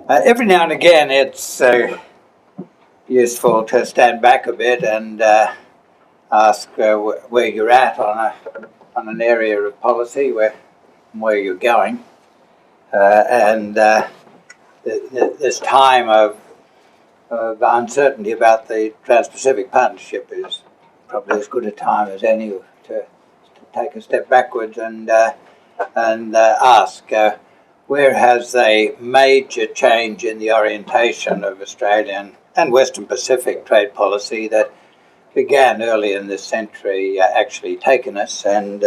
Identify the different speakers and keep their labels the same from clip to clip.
Speaker 1: Every now and again it's useful to stand back a bit and ask where you're at on an area of policy, where you're going. This time of uncertainty about the Trans-Pacific Partnership is probably as good a time as any to take a step backwards and ask where has a major change in the orientation of Australian and Western Pacific trade policy that began early in this century actually taken us, and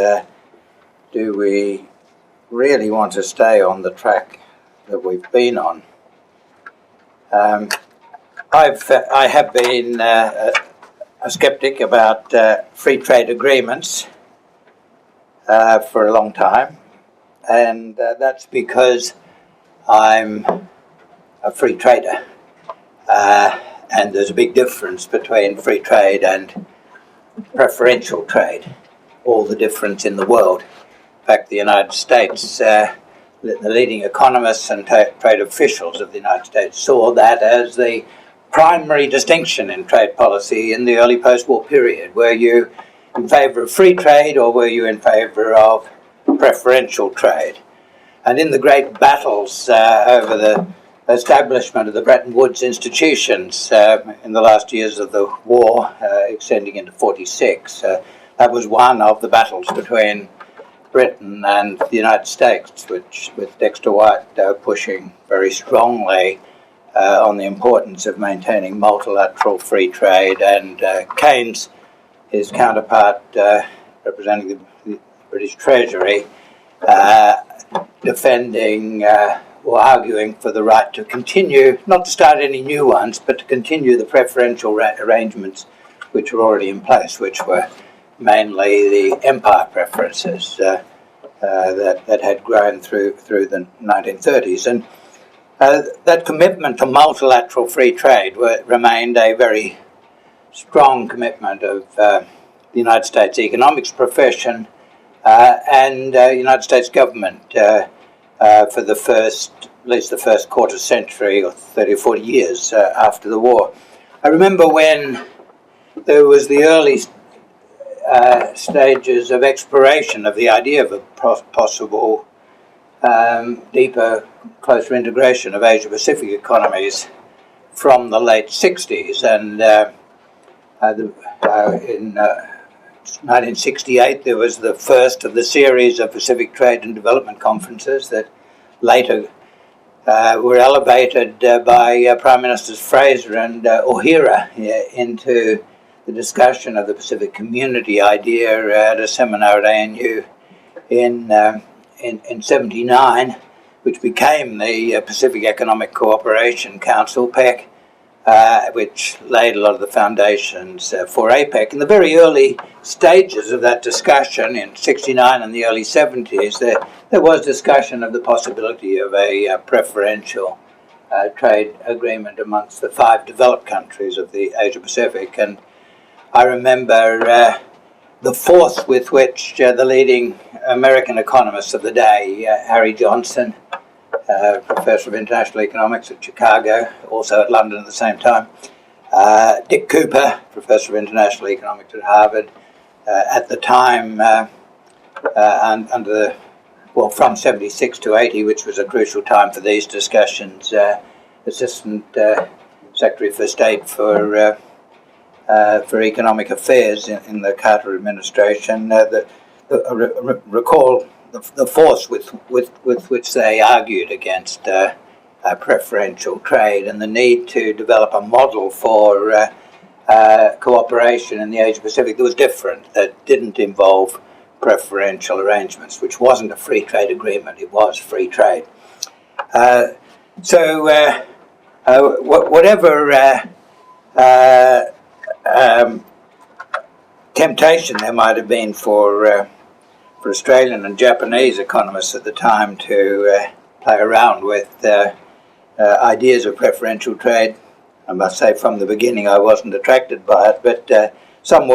Speaker 1: do we really want to stay on the track that we've been on? I have been a skeptic about free trade agreements for a long time, and that's because I'm a free trader, and there's a big difference between free trade and preferential trade, all the difference in the world. In fact, the United States, the leading economists and trade officials of the United States saw that as the primary distinction in trade policy in the early post-war period. Were you in favour of free trade, or were you in favour of preferential trade? And in the great battles over the establishment of the Bretton Woods institutions in the last years of the war, extending into 1946, that was one of the battles between Britain and the United States, which with Dexter White pushing very strongly on the importance of maintaining multilateral free trade, and Keynes, his counterpart representing the British Treasury, defending or arguing for the right to continue, not to start any new ones, but to continue the preferential arrangements which were already in place, which were mainly the empire preferences that had grown through the 1930s. And that commitment to multilateral free trade remained a very strong commitment of the United States economics profession and United States government for at least the first quarter century, or 30 or 40 years after the war. I remember when there was the early stages of exploration of the idea of a possible deeper, closer integration of Asia-Pacific economies from the late 60s, and in 1968 there was the first of the series of Pacific Trade and Development Conferences that later were elevated by Prime Ministers Fraser and O'Hara into the discussion of the Pacific Community idea at a seminar at ANU in 1979, which became the Pacific Economic Cooperation Council, PEC, which laid a lot of the foundations for APEC. In the very early stages of that discussion, in 1969 and the early 1970s, there was discussion of the possibility of a preferential trade agreement amongst the 5 developed countries of the Asia-Pacific. And I remember the force with which the leading American economists of the day, Harry Johnson, Professor of International Economics at Chicago, also at London at the same time, Dick Cooper, Professor of International Economics at Harvard, at the time, from 76 to 80, which was a crucial time for these discussions, Assistant Secretary for State for Economic Affairs in the Carter administration, recall the force with which they argued against preferential trade, and the need to develop a model for cooperation in the Asia-Pacific that was different, that didn't involve preferential arrangements, which wasn't a free trade agreement, it was free trade. Whatever temptation there might have been for Australian and Japanese economists at the time to play around with ideas of preferential trade, I must say from the beginning I wasn't attracted by it, but some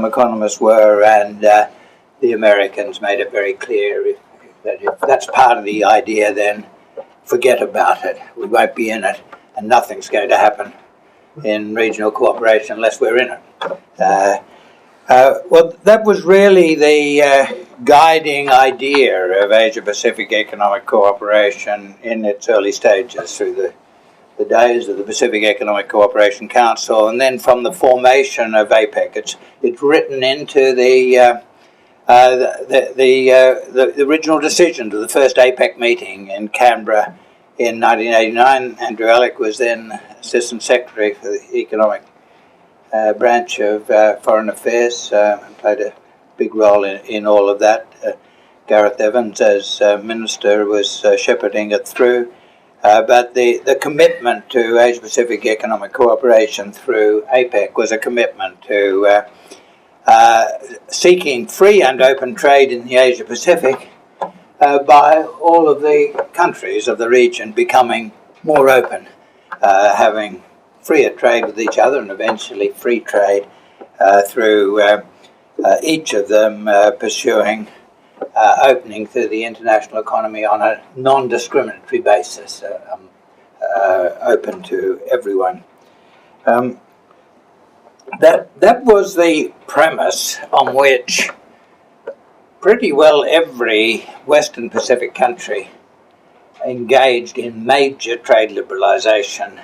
Speaker 1: economists were, and the Americans made it very clear that if that's part of the idea, then forget about it. We won't be in it, and nothing's going to happen in regional cooperation unless we're in it. Well, that was really the guiding idea of Asia-Pacific economic cooperation in its early stages through the days of the Pacific Economic Cooperation Council, and then from the formation of APEC. It's written into the original decision to the first APEC meeting in Canberra in 1989. Andrew Alec was then Assistant Secretary for the Economic branch of Foreign Affairs, and played a big role in all of that. Gareth Evans, as Minister, was shepherding it through. But the commitment to Asia-Pacific economic cooperation through APEC was a commitment to seeking free and open trade in the Asia-Pacific by all of the countries of the region becoming more open, having freer trade with each other and eventually free trade through each of them pursuing opening to the international economy on a non-discriminatory basis, open to everyone. That was the premise on which pretty well every Western Pacific country engaged in major trade liberalisation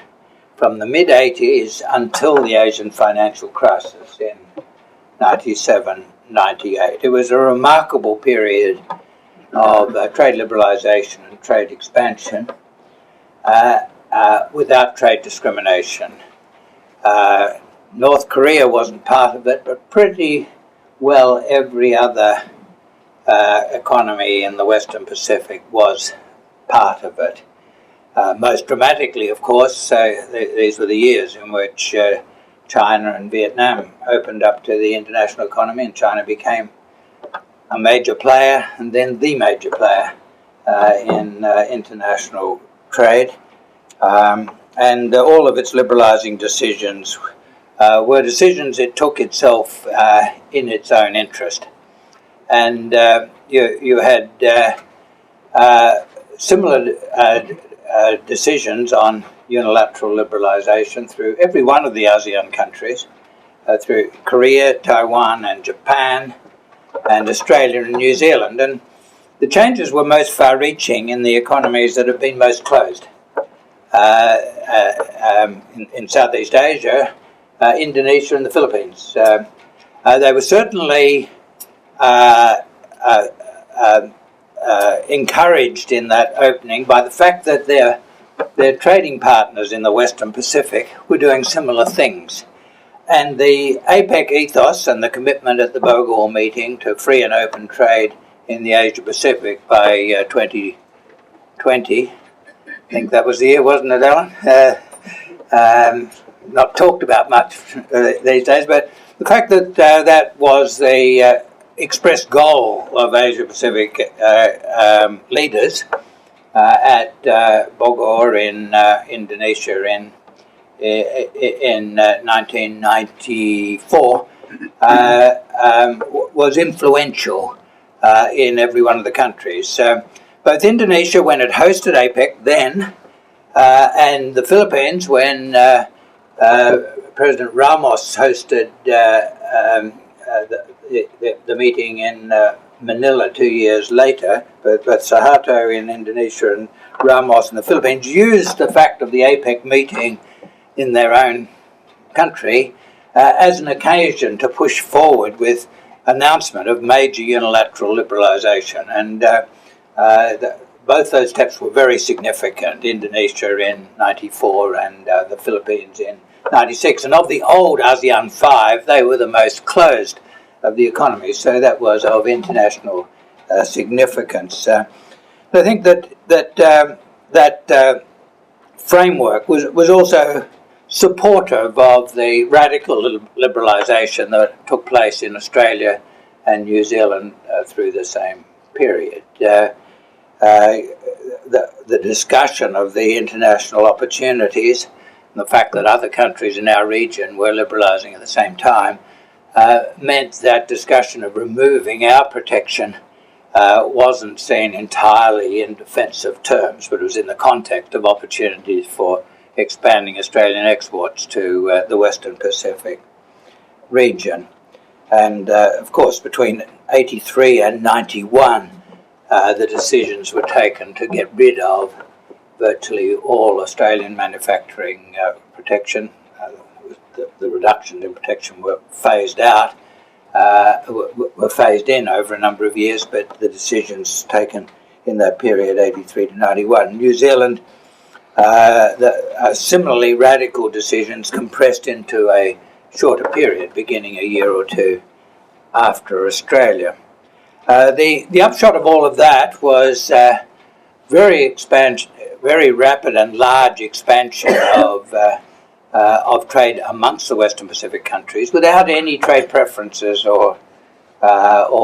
Speaker 1: from the mid-80s until the Asian financial crisis in 97, 98. It was a remarkable period of trade liberalisation and trade expansion without trade discrimination. North Korea wasn't part of it, but pretty well every other economy in the Western Pacific was part of it. Most dramatically, of course, these were the years in which China and Vietnam opened up to the international economy, and China became a major player and then the major player in international trade. And all of its liberalising decisions were decisions it took itself in its own interest. And you had similar decisions on unilateral liberalisation through every one of the ASEAN countries, through Korea, Taiwan and Japan, and Australia and New Zealand. And the changes were most far-reaching in the economies that have been most closed. In Southeast Asia, Indonesia and the Philippines. They were certainly encouraged in that opening by the fact that their trading partners in the Western Pacific were doing similar things. And the APEC ethos and the commitment at the Bogor meeting to free and open trade in the Asia Pacific by 2020, I think that was the year, wasn't it, Alan? Not talked about much these days, but the fact that that was the expressed goal of Asia Pacific leaders at Bogor in Indonesia in 1994 was influential in every one of the countries. Both Indonesia, when it hosted APEC then, and the Philippines, when President Ramos hosted the meeting in Manila 2 years later, but Suharto in Indonesia and Ramos in the Philippines used the fact of the APEC meeting in their own country as an occasion to push forward with announcement of major unilateral liberalisation. And both those steps were very significant, Indonesia in 94 and the Philippines in 96. And of the old ASEAN 5, they were the most closed of the economies, so that was of international significance. I think that framework was also supportive of the radical liberalisation that took place in Australia and New Zealand through the same period. The discussion of the international opportunities and the fact that other countries in our region were liberalising at the same time meant that discussion of removing our protection wasn't seen entirely in defensive terms, but it was in the context of opportunities for expanding Australian exports to the Western Pacific region. And of course, between 83 and 91, the decisions were taken to get rid of virtually all Australian manufacturing protection. The reductions in protection were phased out, were phased in over a number of years, but the decisions taken in that period, 83 to 91. New Zealand, similarly radical decisions compressed into a shorter period, beginning a year or two after Australia. The upshot of all of that was very rapid and large expansion of trade amongst the Western Pacific countries without any trade preferences or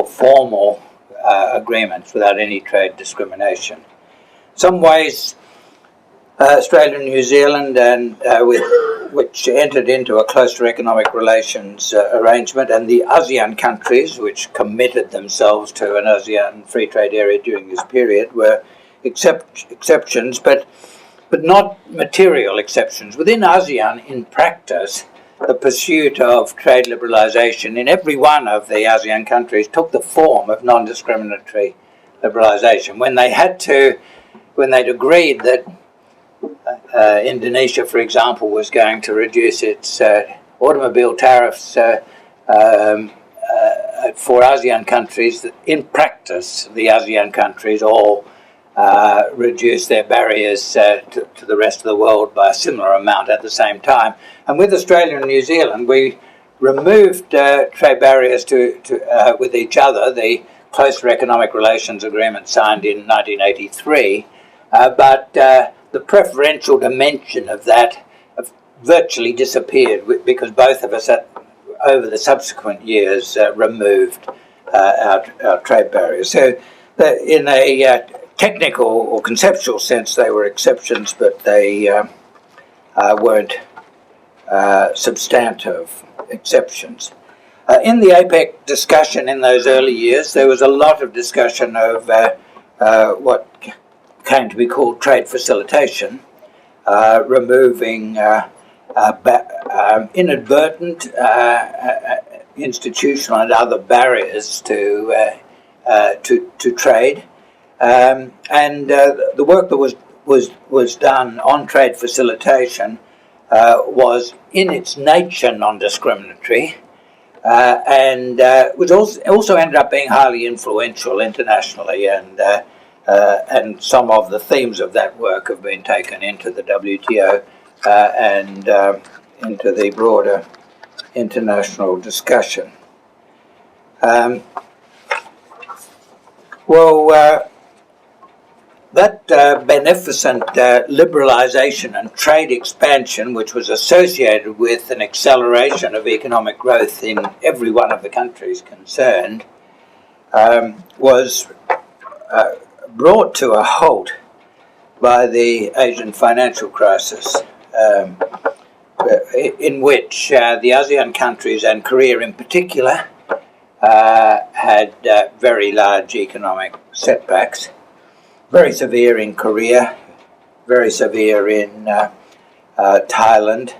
Speaker 1: formal agreements, without any trade discrimination. In some ways, Australia and New Zealand, which entered into a closer economic relations arrangement, and the ASEAN countries, which committed themselves to an ASEAN free trade area during this period, were exceptions, but not material exceptions. Within ASEAN, in practice, the pursuit of trade liberalisation in every one of the ASEAN countries took the form of non-discriminatory liberalisation. When they'd agreed that Indonesia, for example, was going to reduce its automobile tariffs for ASEAN countries, in practice, the ASEAN countries all reduce their barriers to the rest of the world by a similar amount at the same time. And with Australia and New Zealand, we removed trade barriers with each other. The Closer Economic Relations Agreement signed in 1983, but the preferential dimension of that virtually disappeared because both of us, over the subsequent years, removed our trade barriers. So in a technical or conceptual sense, they were exceptions, but they weren't substantive exceptions. In the APEC discussion in those early years, there was a lot of discussion of what came to be called trade facilitation, removing inadvertent institutional and other barriers to trade. And the work that was done on trade facilitation was in its nature non-discriminatory, and was also ended up being highly influential internationally, and some of the themes of that work have been taken into the WTO and into the broader international discussion. That beneficent liberalisation and trade expansion, which was associated with an acceleration of economic growth in every one of the countries concerned, was brought to a halt by the Asian financial crisis, in which the ASEAN countries and Korea in particular had very large economic setbacks. Very severe in Korea, very severe in Thailand,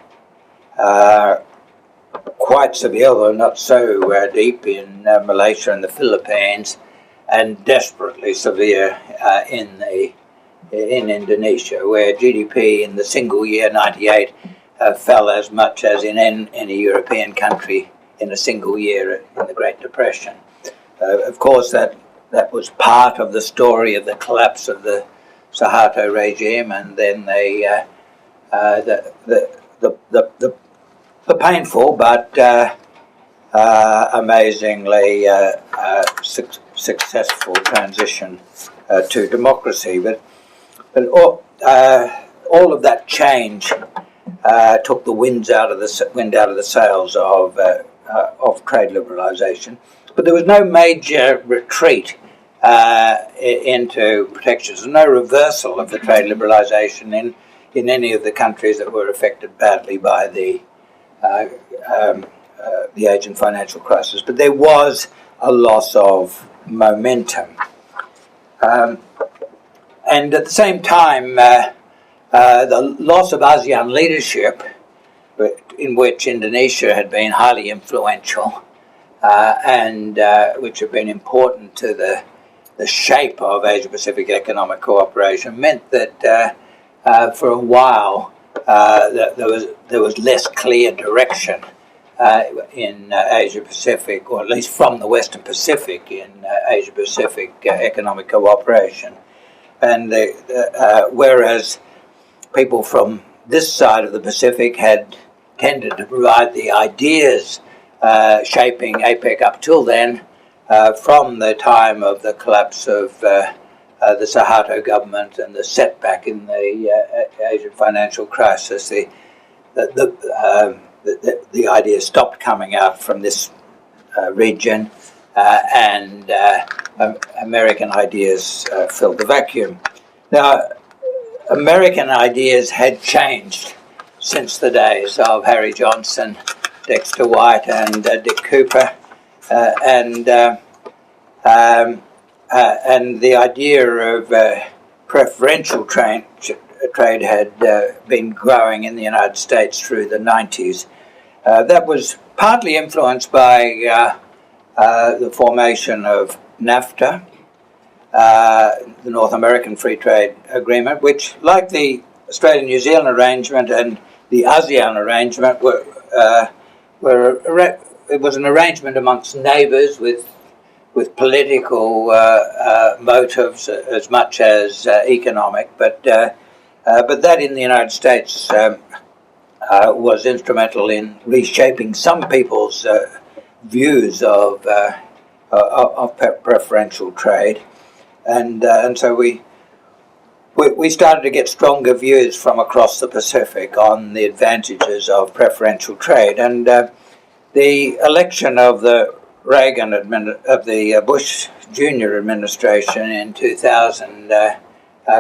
Speaker 1: quite severe, though not so deep, in Malaysia and the Philippines, and desperately severe in Indonesia, where GDP in the single year 98 fell as much as in any European country in a single year in the Great Depression. Of course, that was part of the story of the collapse of the Suharto regime, and then the painful but amazingly successful transition to democracy. But all of that change took the wind out of the sails of trade liberalisation. But there was no major retreat into protections, no reversal of the trade liberalisation in any of the countries that were affected badly by the Asian financial crisis. But there was a loss of momentum. And at the same time, the loss of ASEAN leadership, in which Indonesia had been highly influential, and which had been important to the shape of Asia-Pacific economic cooperation, meant that for a while there was less clear direction in Asia-Pacific, or at least from the Western Pacific in Asia-Pacific economic cooperation. And whereas people from this side of the Pacific had tended to provide the ideas shaping APEC up till then, from the time of the collapse of the Suharto government and the setback in the Asian financial crisis, the idea stopped coming out from this region, and American ideas filled the vacuum. Now, American ideas had changed since the days of Harry Johnson, Dexter White, and Dick Cooper, and the idea of preferential trade had been growing in the United States through the 90s. That was partly influenced by the formation of NAFTA, the North American Free Trade Agreement, which, like the Australia-New Zealand arrangement and the ASEAN arrangement, it was an arrangement amongst neighbours with political motives as much as economic, but that in the United States was instrumental in reshaping some people's views of preferential trade, and so we started to get stronger views from across the Pacific on the advantages of preferential trade, and the election of the Bush Jr. administration in 2000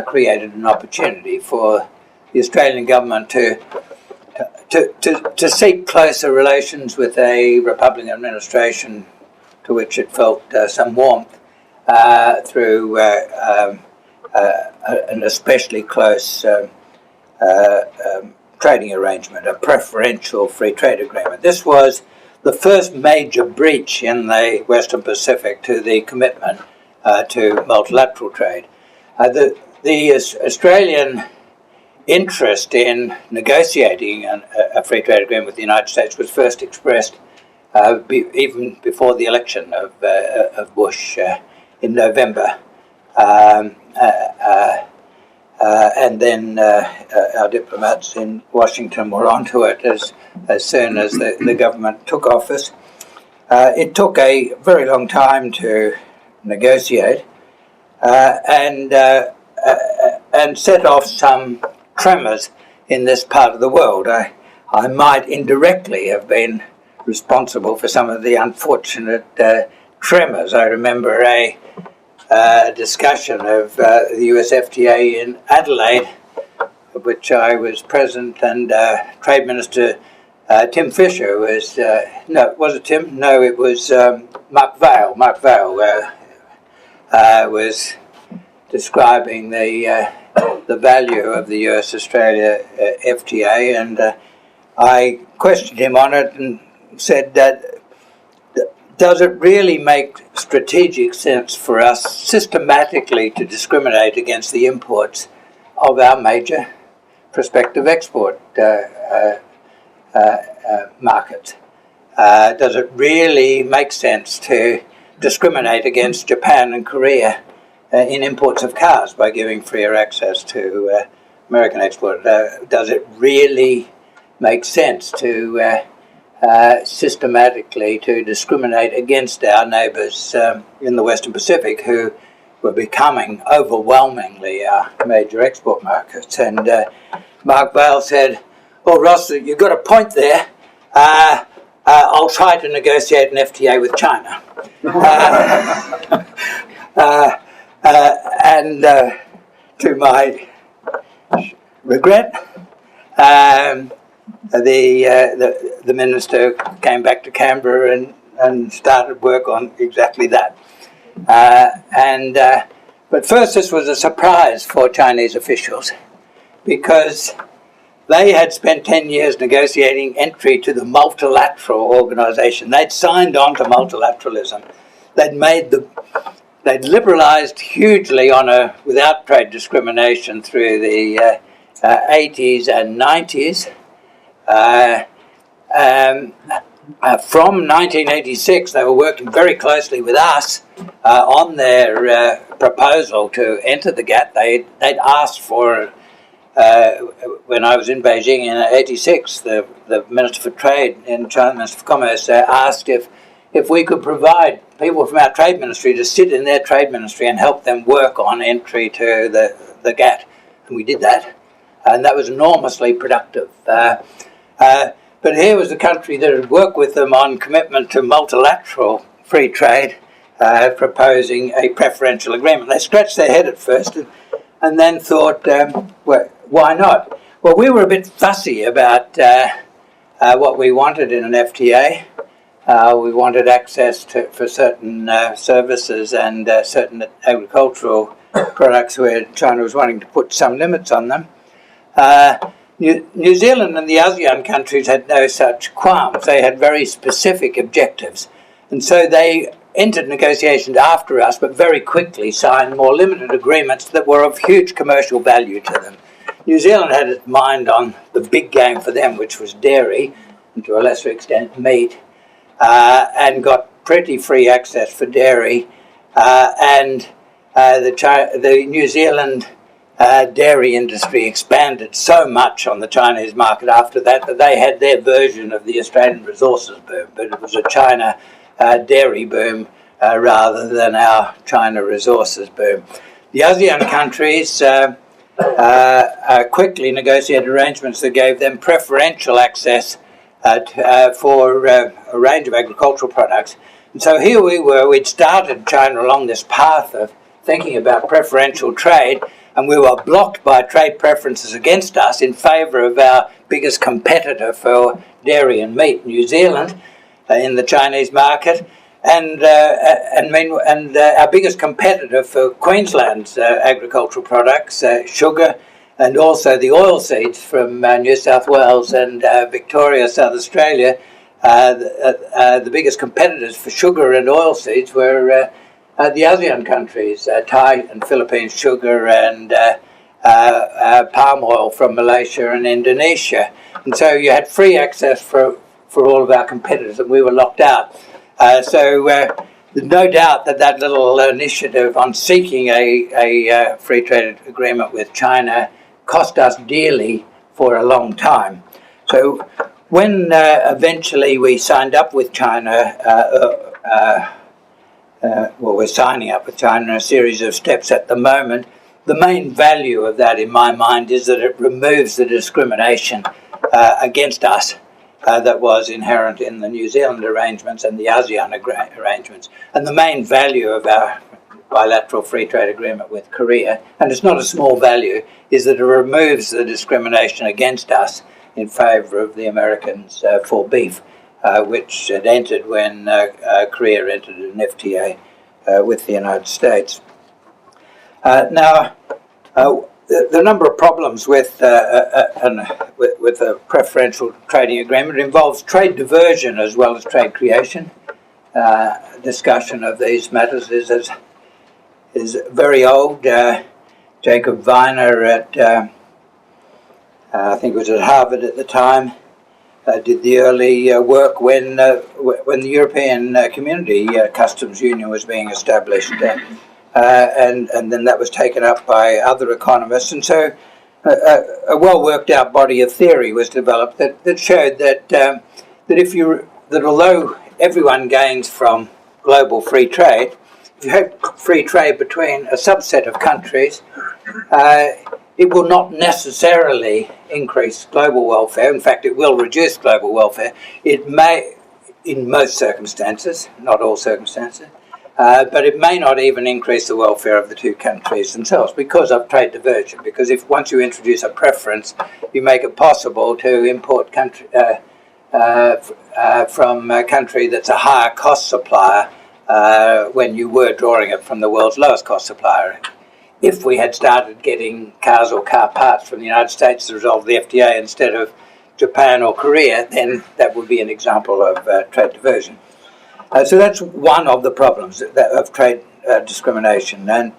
Speaker 1: created an opportunity for the Australian government to seek closer relations with a Republican administration to which it felt some warmth through an especially close trading arrangement, a preferential free trade agreement. This was the first major breach in the Western Pacific to the commitment to multilateral trade. The Australian interest in negotiating a free trade agreement with the United States was first expressed even before the election of Bush in November. And then our diplomats in Washington were onto it as soon as the government took office. It took a very long time to negotiate and set off some tremors in this part of the world. I might indirectly have been responsible for some of the unfortunate tremors. I remember a discussion of the US FTA in Adelaide, of which I was present, and Trade Minister Tim Fisher was, was it Tim? No, it was Mark Vaile. Mark Vaile was describing the value of the US-Australia FTA, and I questioned him on it and said that, does it really make strategic sense for us systematically to discriminate against the imports of our major prospective export markets? Does it really make sense to discriminate against Japan and Korea in imports of cars by giving freer access to American export? Does it really make sense to systematically to discriminate against our neighbours in the Western Pacific, who were becoming overwhelmingly our major export markets? And Mark Vaile said, "Well, Ross, you've got a point there. I'll try to negotiate an FTA with China." And to my regret, the minister came back to Canberra and started work on exactly that. But first, this was a surprise for Chinese officials because they had spent 10 years negotiating entry to the multilateral organization. They'd signed on to multilateralism. They'd liberalized hugely without trade discrimination through the 80s and 90s. From 1986, they were working very closely with us on their proposal to enter the GATT. They'd asked for, when I was in Beijing in 86, the Minister for Trade in China, Minister for Commerce, asked if we could provide people from our trade ministry to sit in their trade ministry and help them work on entry to the GATT. And we did that, and that was enormously productive. But here was the country that had worked with them on commitment to multilateral free trade, proposing a preferential agreement. They scratched their head at first and then thought, well, why not? Well, we were a bit fussy about what we wanted in an FTA. We wanted access for certain services and certain agricultural products where China was wanting to put some limits on them. New Zealand and the ASEAN countries had no such qualms. They had very specific objectives. And so they entered negotiations after us, but very quickly signed more limited agreements that were of huge commercial value to them. New Zealand had its mind on the big game for them, which was dairy, and to a lesser extent meat, and got pretty free access for dairy. And the New Zealand dairy industry expanded so much on the Chinese market after that they had their version of the Australian resources boom, but it was a China dairy boom rather than our China resources boom. The ASEAN countries quickly negotiated arrangements that gave them preferential access for a range of agricultural products. And so here we were, we'd started China along this path of thinking about preferential trade, and we were blocked by trade preferences against us in favour of our biggest competitor for dairy and meat, New Zealand, in the Chinese market, and our biggest competitor for Queensland's agricultural products, sugar, and also the oilseeds from New South Wales and Victoria, South Australia. The biggest competitors for sugar and oilseeds were the ASEAN countries, Thai and Philippines sugar and palm oil from Malaysia and Indonesia. And so you had free access for all of our competitors, and we were locked out. So there's no doubt that little initiative on seeking a free trade agreement with China cost us dearly for a long time. So when eventually we signed up with China, we're signing up with China in a series of steps at the moment. The main value of that, in my mind, is that it removes the discrimination against us that was inherent in the New Zealand arrangements and the ASEAN arrangements. And the main value of our bilateral free trade agreement with Korea, and it's not a small value, is that it removes the discrimination against us in favour of the Americans for beef, which had entered when Korea entered an FTA with the United States. Now, the number of problems with a preferential trading agreement involves trade diversion as well as trade creation. Discussion of these matters is very old. Jacob Viner at I think it was at Harvard at the time, did the early work when the European Community Customs Union was being established, and then that was taken up by other economists. And so a well worked out body of theory was developed that showed that although everyone gains from global free trade, if you have free trade between a subset of countries, it will not necessarily increase global welfare. In fact, it will reduce global welfare. It may, in most circumstances, not all circumstances, but it may not even increase the welfare of the two countries themselves because of trade diversion. Because if once you introduce a preference, you make it possible to import from a country that's a higher cost supplier when you were drawing it from the world's lowest cost supplier. if we had started getting cars or car parts from the United States as a result of the FTA instead of Japan or Korea, then that would be an example of trade diversion. So that's one of the problems of trade discrimination. And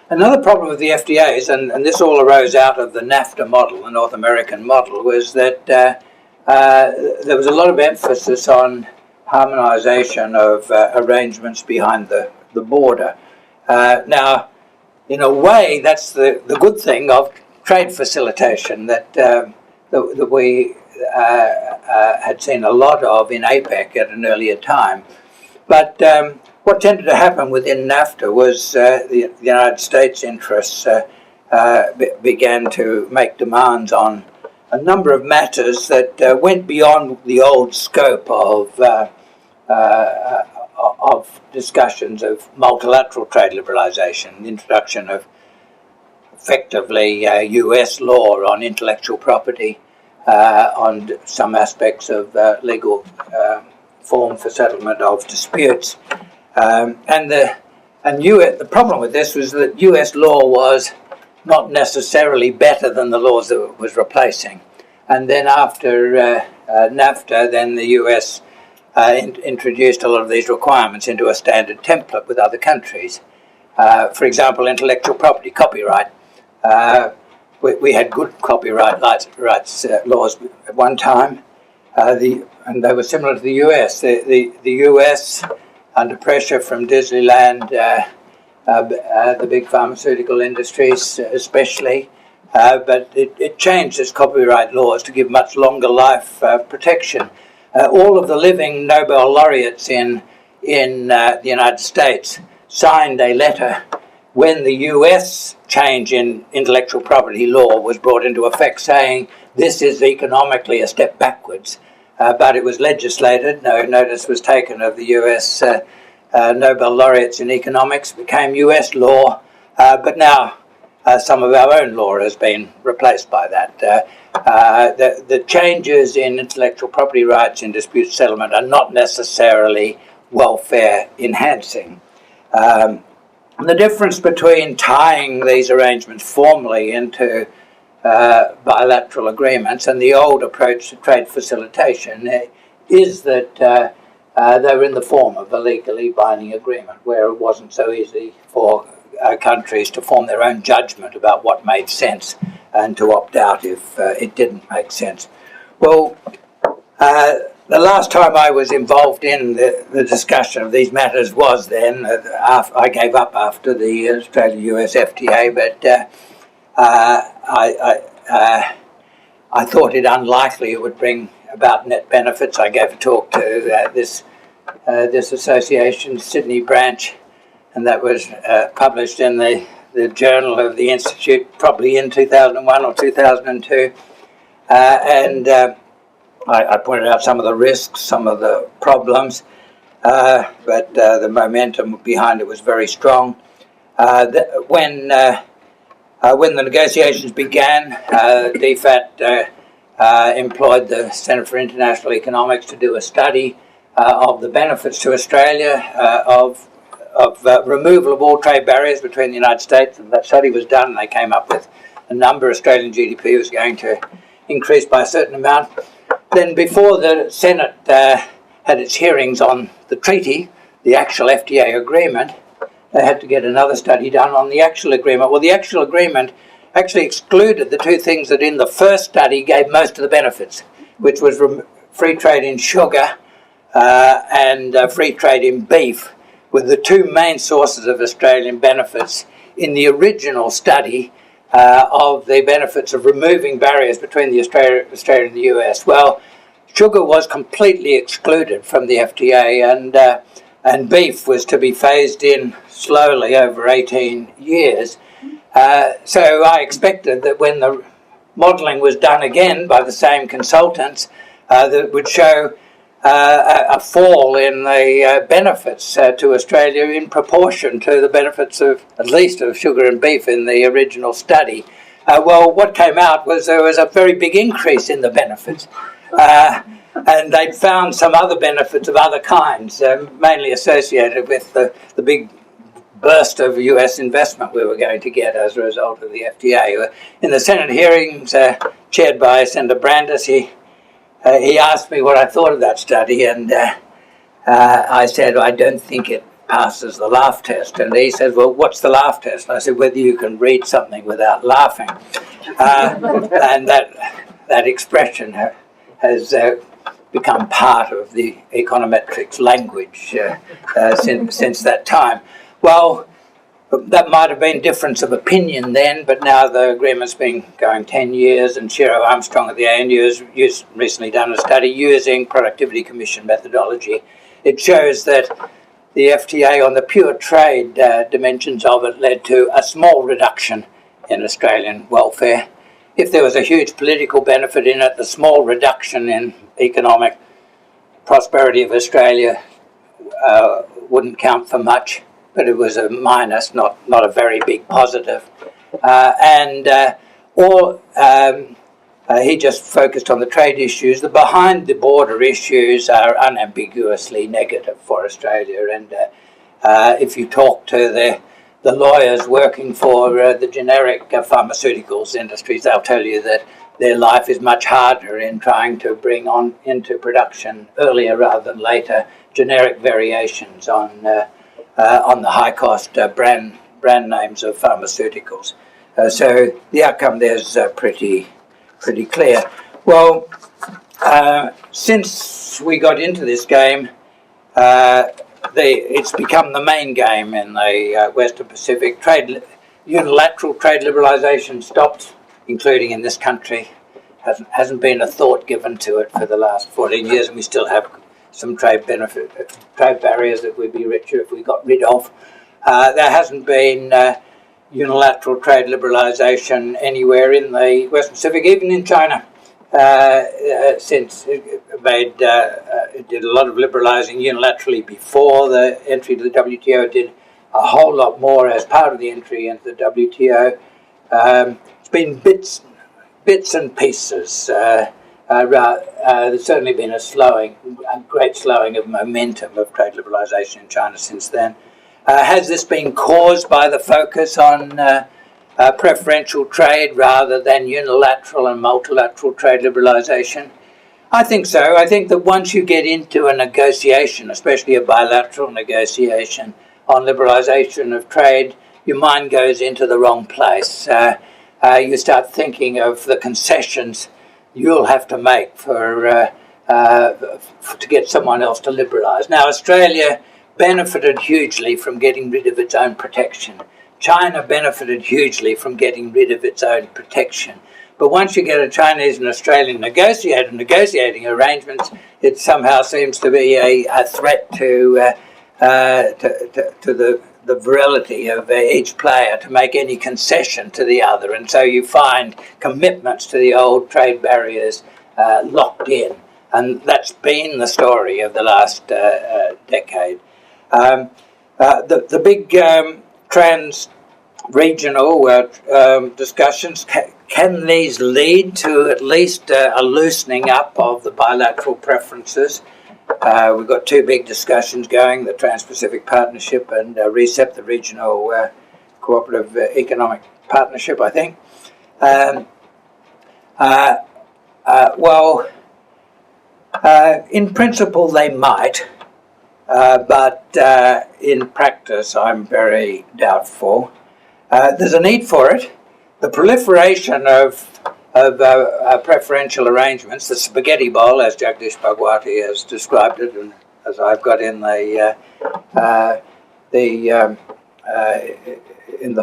Speaker 1: another problem with the FTAs, and this all arose out of the NAFTA model, the North American model, was that there was a lot of emphasis on harmonisation of arrangements behind the border. Now, in a way, that's the good thing of trade facilitation that we had seen a lot of in APEC at an earlier time. But what tended to happen within NAFTA was the United States interests began to make demands on a number of matters that went beyond the old scope of discussions of multilateral trade liberalisation, the introduction of effectively US law on intellectual property, on some aspects of legal form for settlement of disputes. And the problem with this was that US law was not necessarily better than the laws that it was replacing. And then after NAFTA, then the US introduced a lot of these requirements into a standard template with other countries. For example, intellectual property, copyright. We had good copyright rights laws at one time, and they were similar to the US. The US, under pressure from Disneyland, the big pharmaceutical industries especially, but it changed its copyright laws to give much longer life protection. All of the living Nobel laureates in the United States signed a letter when the US change in intellectual property law was brought into effect, saying this is economically a step backwards. But it was legislated, no notice was taken of the US Nobel laureates in economics, became US law, but now some of our own law has been replaced by that. The changes in intellectual property rights in dispute settlement are not necessarily welfare enhancing. The difference between tying these arrangements formally into bilateral agreements and the old approach to trade facilitation is that they were in the form of a legally binding agreement, where it wasn't so easy for countries to form their own judgment about what made sense and to opt out if it didn't make sense. Well, the last time I was involved in the discussion of these matters was then, I gave up after the Australia-US FTA, but I thought it unlikely it would bring about net benefits. I gave a talk to this association's Sydney branch, and that was published in the Journal of the Institute probably in 2001 or 2002. I pointed out some of the risks, some of the problems, but the momentum behind it was very strong. When the negotiations began, DFAT employed the Centre for International Economics to do a study of the benefits to Australia of removal of all trade barriers between the United States. And that study was done, and they came up with a number. Australian GDP was going to increase by a certain amount. Then before the Senate had its hearings on the treaty, the actual FTA agreement, they had to get another study done on the actual agreement. Well, the actual agreement actually excluded the two things that in the first study gave most of the benefits, which was free trade in sugar and free trade in beef, were the two main sources of Australian benefits in the original study of the benefits of removing barriers between the Australia and the US. Well, sugar was completely excluded from the FTA, and beef was to be phased in slowly over 18 years. So I expected that when the modelling was done again by the same consultants, that it would show a fall in the benefits to Australia in proportion to the benefits of, at least of sugar and beef in the original study. Well, what came out was there was a very big increase in the benefits. And they'd found some other benefits of other kinds, mainly associated with the big burst of US investment we were going to get as a result of the FTA. In the Senate hearings chaired by Senator Brandis, he asked me what I thought of that study, and I said, I don't think it passes the laugh test. And he said, well, what's the laugh test? And I said, whether you can read something without laughing. And that expression has become part of the econometrics language since that time. Well, that might have been difference of opinion then, but now the agreement's been going 10 years, and Shiro Armstrong at the ANU has recently done a study using Productivity Commission methodology. It shows that the FTA on the pure trade dimensions of it led to a small reduction in Australian welfare. If there was a huge political benefit in it, the small reduction in economic prosperity of Australia wouldn't count for much, but it was a minus, not a very big positive. He just focused on the trade issues. The behind-the-border issues are unambiguously negative for Australia, and if you talk to the lawyers working for the generic pharmaceuticals industries, they'll tell you that their life is much harder in trying to bring on into production earlier rather than later generic variations on the high-cost brand names of pharmaceuticals. So the outcome there is pretty clear. Well, since we got into this game, it's become the main game in the Western Pacific. Unilateral trade liberalisation stopped, including in this country. Hasn't been a thought given to it for the last 14 years, and we still have some trade barriers that we'd be richer if we got rid of. There hasn't been unilateral trade liberalisation anywhere in the Western Pacific, even in China, since it did a lot of liberalising unilaterally before the entry to the WTO. It did a whole lot more as part of the entry into the WTO. It's been bits and pieces. There's certainly been a great slowing of momentum of trade liberalisation in China since then. Has this been caused by the focus on preferential trade rather than unilateral and multilateral trade liberalisation? I think so. I think that once you get into a negotiation, especially a bilateral negotiation on liberalisation of trade, your mind goes into the wrong place. You start thinking of the concessions you'll have to make to get someone else to liberalise. Now, Australia benefited hugely from getting rid of its own protection. China benefited hugely from getting rid of its own protection. But once you get a Chinese and Australian negotiating arrangements, it somehow seems to be a threat to the virility of each player to make any concession to the other. And so you find commitments to the old trade barriers locked in. And that's been the story of the last decade. The big trans-regional discussions, can these lead to at least a loosening up of the bilateral preferences? We've got two big discussions going, the Trans-Pacific Partnership and RECEP, the Regional Cooperative Economic Partnership, I think. In principle they might, but in practice I'm very doubtful. There's a need for it. The proliferation of preferential arrangements, the spaghetti bowl, as Jagdish Bhagwati has described it, and as I've got in the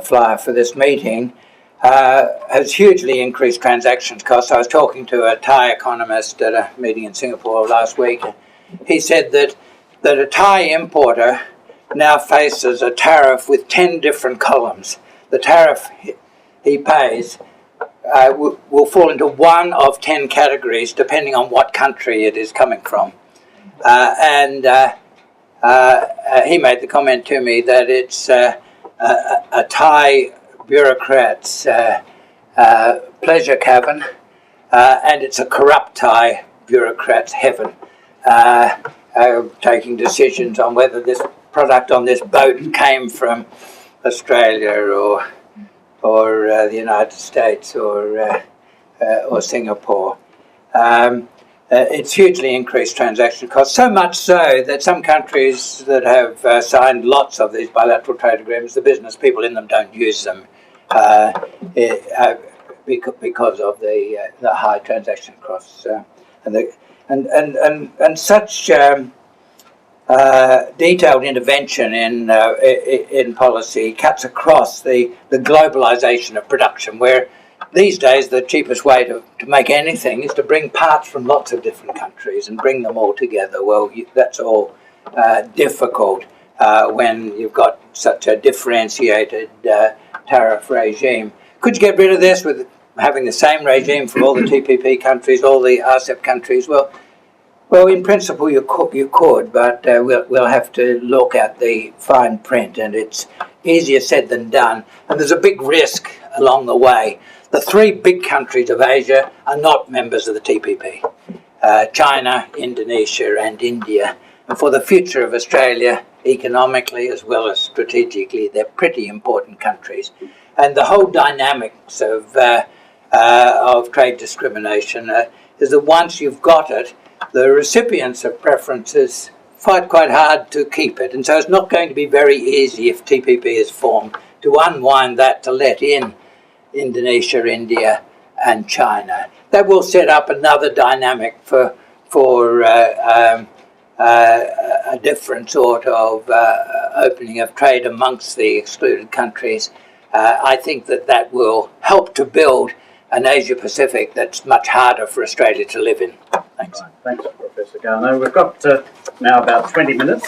Speaker 1: flyer for this meeting, has hugely increased transactions costs. I was talking to a Thai economist at a meeting in Singapore last week. He said that a Thai importer now faces a tariff with 10 different columns. The tariff he pays will fall into one of 10 categories depending on what country it is coming from. He made the comment to me that it's a Thai bureaucrat's pleasure cavern, and it's a corrupt Thai bureaucrat's heaven, taking decisions on whether this product on this boat came from Australia or the United States or Singapore. It's hugely increased transaction costs, so much so that some countries that have signed lots of these bilateral trade agreements, the business people in them don't use them because of the high transaction costs and such detailed intervention in policy cuts across the globalization of production, where these days the cheapest way to make anything is to bring parts from lots of different countries and bring them all together. Well, that's all difficult when you've got such a differentiated tariff regime. Could you get rid of this with having the same regime for all the TPP countries, all the RCEP countries? Well, in principle you could, but we'll have to look at the fine print, and it's easier said than done. And there's a big risk along the way. The three big countries of Asia are not members of the TPP. China, Indonesia and India. And for the future of Australia, economically as well as strategically, they're pretty important countries. And the whole dynamics of trade discrimination is that once you've got it, the recipients of preferences fight quite hard to keep it. And so it's not going to be very easy if TPP is formed to unwind that to let in Indonesia, India and China. That will set up another dynamic for a different sort of opening of trade amongst the excluded countries. I think that will help to build an Asia-Pacific that's much harder for Australia to live in. Thanks.
Speaker 2: Right. Thanks, Professor Garnaut. We've got now about 20 minutes.